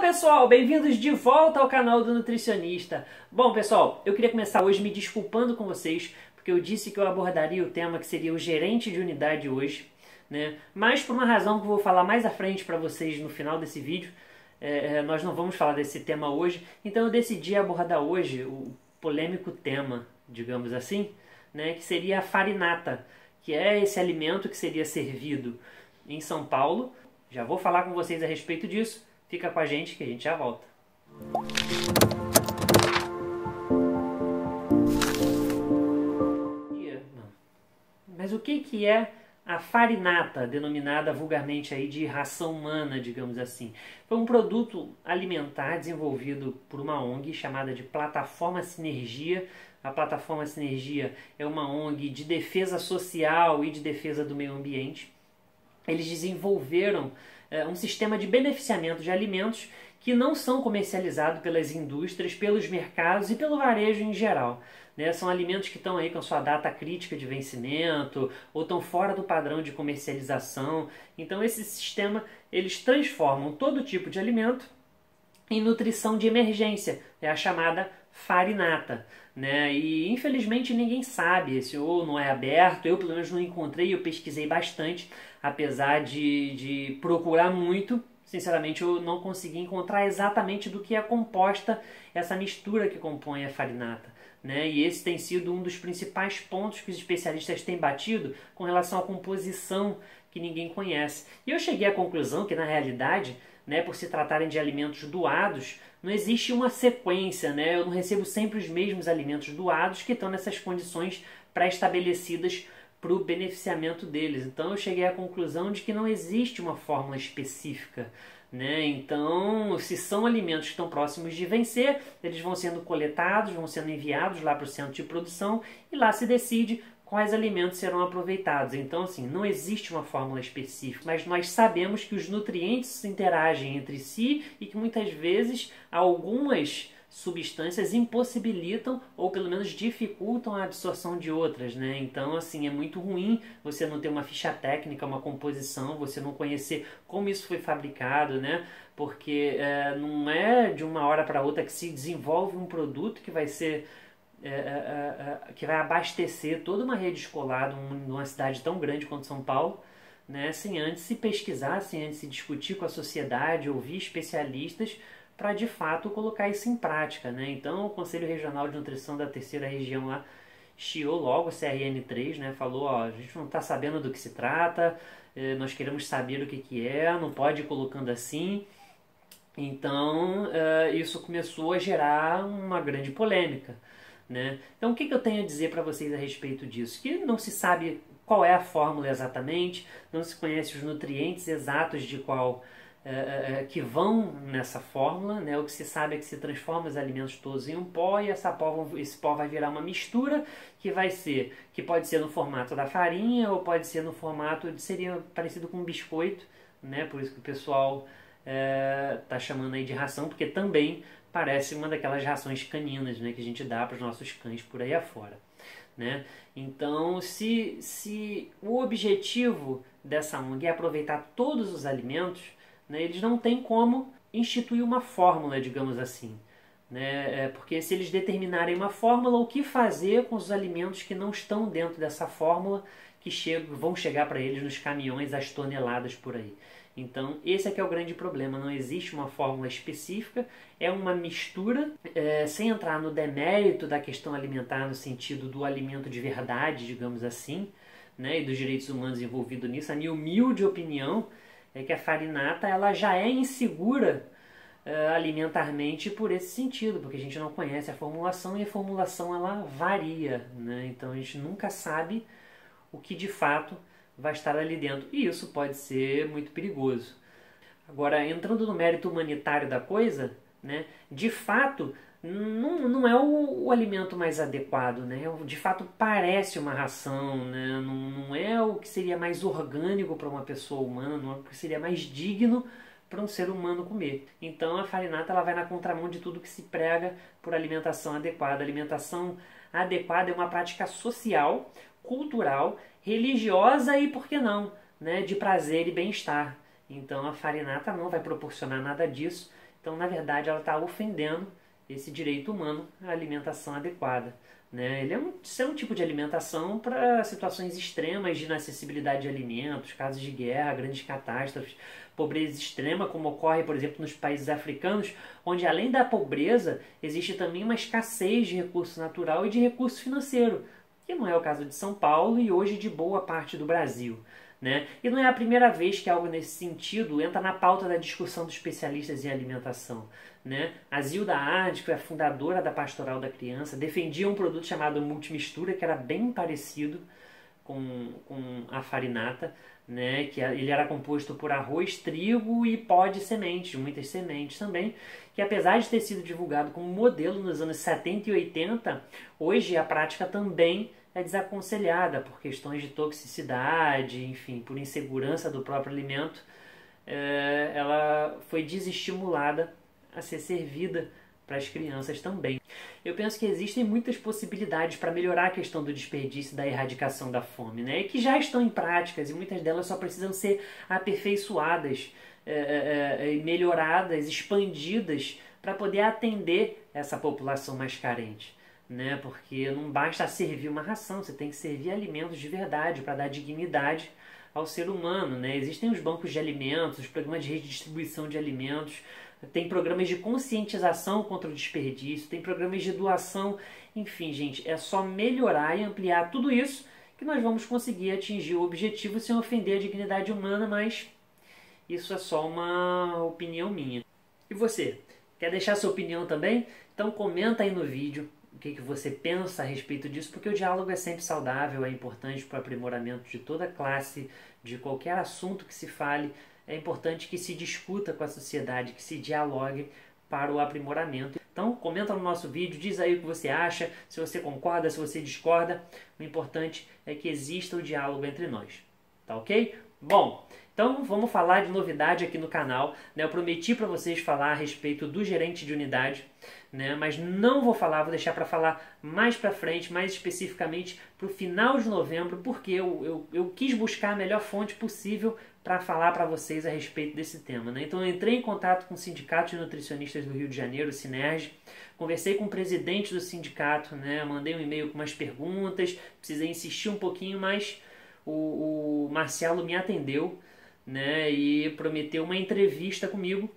pessoal, bem-vindos de volta ao canal do Nutricionista. Bom pessoal, eu queria começar hoje me desculpando com vocês, porque eu disse que eu abordaria o tema que seria o gerente de unidade hoje, né? Mas por uma razão que eu vou falar mais à frente para vocês no final desse vídeo, nós não vamos falar desse tema hoje, então eu decidi abordar hoje o polêmico tema, digamos assim, né? Que seria a farinata, que é esse alimento que seria servido em São Paulo. Já vou falar com vocês a respeito disso. Fica com a gente que a gente já volta. Mas o que é a farinata, denominada vulgarmente aí de ração humana, digamos assim? Foi um produto alimentar desenvolvido por uma ONG chamada de Plataforma Sinergia. A Plataforma Sinergia é uma ONG de defesa social e de defesa do meio ambiente. Eles desenvolveram um sistema de beneficiamento de alimentos que não são comercializados pelas indústrias, pelos mercados e pelo varejo em geral. Né? São alimentos que estão aí com a sua data crítica de vencimento ou estão fora do padrão de comercialização. Então esse sistema, eles transformam todo tipo de alimento em nutrição de emergência, é a chamada farinata. Né? E infelizmente ninguém sabe, esse ou não é aberto, eu pelo menos não encontrei, eu pesquisei bastante, apesar de procurar muito, sinceramente eu não consegui encontrar exatamente do que é composta essa mistura que compõe a farinata. Né? E esse tem sido um dos principais pontos que os especialistas têm batido com relação à composição que ninguém conhece. E eu cheguei à conclusão que na realidade, né, por se tratarem de alimentos doados, não existe uma sequência, né? Eu não recebo sempre os mesmos alimentos doados que estão nessas condições pré-estabelecidas para o beneficiamento deles. Então eu cheguei à conclusão de que não existe uma fórmula específica. Né? Então, se são alimentos que estão próximos de vencer, eles vão sendo coletados, vão sendo enviados lá para o centro de produção e lá se decide quais alimentos serão aproveitados. Então, assim, não existe uma fórmula específica, mas nós sabemos que os nutrientes interagem entre si e que muitas vezes algumas substâncias impossibilitam ou pelo menos dificultam a absorção de outras, né? Então, assim, é muito ruim você não ter uma ficha técnica, uma composição, você não conhecer como isso foi fabricado, né? Porque não é de uma hora para outra que se desenvolve um produto que vai ser que vai abastecer toda uma rede escolar numa cidade tão grande quanto São Paulo, né? Sem antes se pesquisar, sem antes se discutir com a sociedade, ouvir especialistas para de fato colocar isso em prática, né? Então o Conselho Regional de Nutrição da Terceira Região lá chiou logo o CRN3, né? Falou, ó, a gente não está sabendo do que se trata, nós queremos saber o que é, não pode ir colocando assim. Então isso começou a gerar uma grande polêmica. Né? Então o que eu tenho a dizer para vocês a respeito disso? Que não se sabe qual é a fórmula exatamente, não se conhece os nutrientes exatos de qual que vão nessa fórmula, né? O que se sabe é que se transforma os alimentos todos em um pó e esse pó vai virar uma mistura que pode ser no formato da farinha ou pode ser no formato seria parecido com um biscoito, né? Por isso que o pessoal está chamando aí de ração, porque também parece uma daquelas rações caninas, né, que a gente dá para os nossos cães por aí afora. Né? Então, se o objetivo dessa ONG é aproveitar todos os alimentos, né, eles não têm como instituir uma fórmula, digamos assim. Né? Porque se eles determinarem uma fórmula, o que fazer com os alimentos que não estão dentro dessa fórmula, que vão chegar para eles nos caminhões às toneladas por aí. Então, esse aqui é o grande problema, não existe uma fórmula específica, é uma mistura, sem entrar no demérito da questão alimentar no sentido do alimento de verdade, digamos assim, né, e dos direitos humanos envolvidos nisso. A minha humilde opinião é que a farinata ela já é insegura alimentarmente por esse sentido, porque a gente não conhece a formulação e a formulação ela varia, né? Então a gente nunca sabe o que de fato vai estar ali dentro. E isso pode ser muito perigoso. Agora, entrando no mérito humanitário da coisa, né, de fato, não é o alimento mais adequado. Né? De fato, parece uma ração. Né? Não é o que seria mais orgânico para uma pessoa humana, não é o que seria mais digno para um ser humano comer. Então, a farinata ela vai na contramão de tudo que se prega por alimentação adequada. A alimentação adequada é uma prática social, cultural, religiosa e, por que não, né, de prazer e bem-estar. Então a farinata não vai proporcionar nada disso Então, na verdade, ela está ofendendo esse direito humano à alimentação adequada. Né? Isso é um tipo de alimentação para situações extremas de inacessibilidade de alimentos, casos de guerra, grandes catástrofes, pobreza extrema, como ocorre, por exemplo, nos países africanos, onde além da pobreza, existe também uma escassez de recurso natural e de recurso financeiro, que não é o caso de São Paulo e hoje de boa parte do Brasil. Né? E não é a primeira vez que algo nesse sentido entra na pauta da discussão dos especialistas em alimentação. Né? A Zilda Ard, que foi a fundadora da Pastoral da Criança, defendia um produto chamado multimistura, que era bem parecido com a farinata, né? Que ele era composto por arroz, trigo e pó de sementes, muitas sementes também, que apesar de ter sido divulgado como modelo nos anos 70 e 80, hoje a prática também é desaconselhada por questões de toxicidade, enfim, por insegurança do próprio alimento. Ela foi desestimulada a ser servida para as crianças também. Eu penso que existem muitas possibilidades para melhorar a questão do desperdício e da erradicação da fome, né? E que já estão em práticas e muitas delas só precisam ser aperfeiçoadas, melhoradas, expandidas para poder atender essa população mais carente. Né? Porque não basta servir uma ração, você tem que servir alimentos de verdade para dar dignidade ao ser humano. Né? Existem os bancos de alimentos, os programas de redistribuição de alimentos, tem programas de conscientização contra o desperdício, tem programas de doação, enfim, gente, é só melhorar e ampliar tudo isso que nós vamos conseguir atingir o objetivo sem ofender a dignidade humana, mas isso é só uma opinião minha. E você? Quer deixar sua opinião também? Então comenta aí no vídeo o que você pensa a respeito disso, porque o diálogo é sempre saudável, é importante para o aprimoramento de toda classe, de qualquer assunto que se fale. É importante que se discuta com a sociedade, que se dialogue para o aprimoramento. Então comenta no nosso vídeo, diz aí o que você acha, se você concorda, se você discorda. O importante é que exista o diálogo entre nós, tá ok? Bom, então vamos falar de novidade aqui no canal. Né? Eu prometi para vocês falar a respeito do gerente de unidade, né? Mas não vou falar, vou deixar para falar mais para frente, mais especificamente para o final de novembro, porque eu quis buscar a melhor fonte possível para falar para vocês a respeito desse tema. Né? Então eu entrei em contato com o Sindicato de Nutricionistas do Rio de Janeiro, o Sinerge, conversei com o presidente do sindicato, né? Mandei um e-mail com umas perguntas, precisei insistir um pouquinho, mas o Marcelo me atendeu, né? E prometeu uma entrevista comigo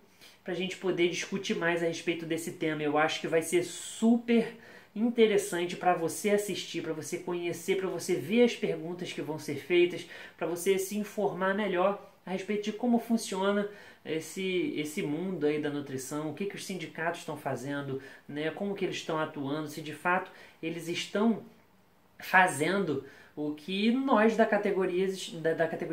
para a gente poder discutir mais a respeito desse tema. Eu acho que vai ser super interessante para você assistir, para você conhecer, para você ver as perguntas que vão ser feitas, para você se informar melhor a respeito de como funciona esse mundo aí da nutrição, o que os sindicatos estão fazendo, né? Como que eles estão atuando, se de fato eles estão fazendo o que nós da categoria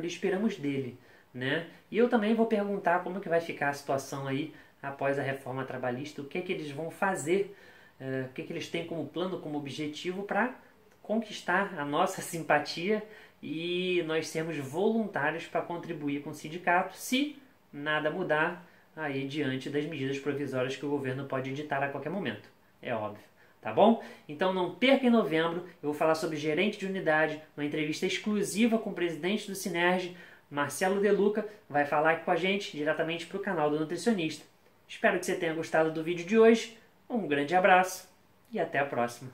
esperamos dele. Né? E eu também vou perguntar como que vai ficar a situação aí após a reforma trabalhista, o que eles vão fazer, o que eles têm como plano, como objetivo para conquistar a nossa simpatia e nós sermos voluntários para contribuir com o sindicato, se nada mudar aí diante das medidas provisórias que o governo pode editar a qualquer momento, é óbvio. Tá bom? Então não perca em novembro, eu vou falar sobre gerente de unidade, uma entrevista exclusiva com o presidente do Sinerge, Marcelo De Luca, vai falar aqui com a gente diretamente para o canal do Nutricionista. Espero que você tenha gostado do vídeo de hoje. Um grande abraço e até a próxima.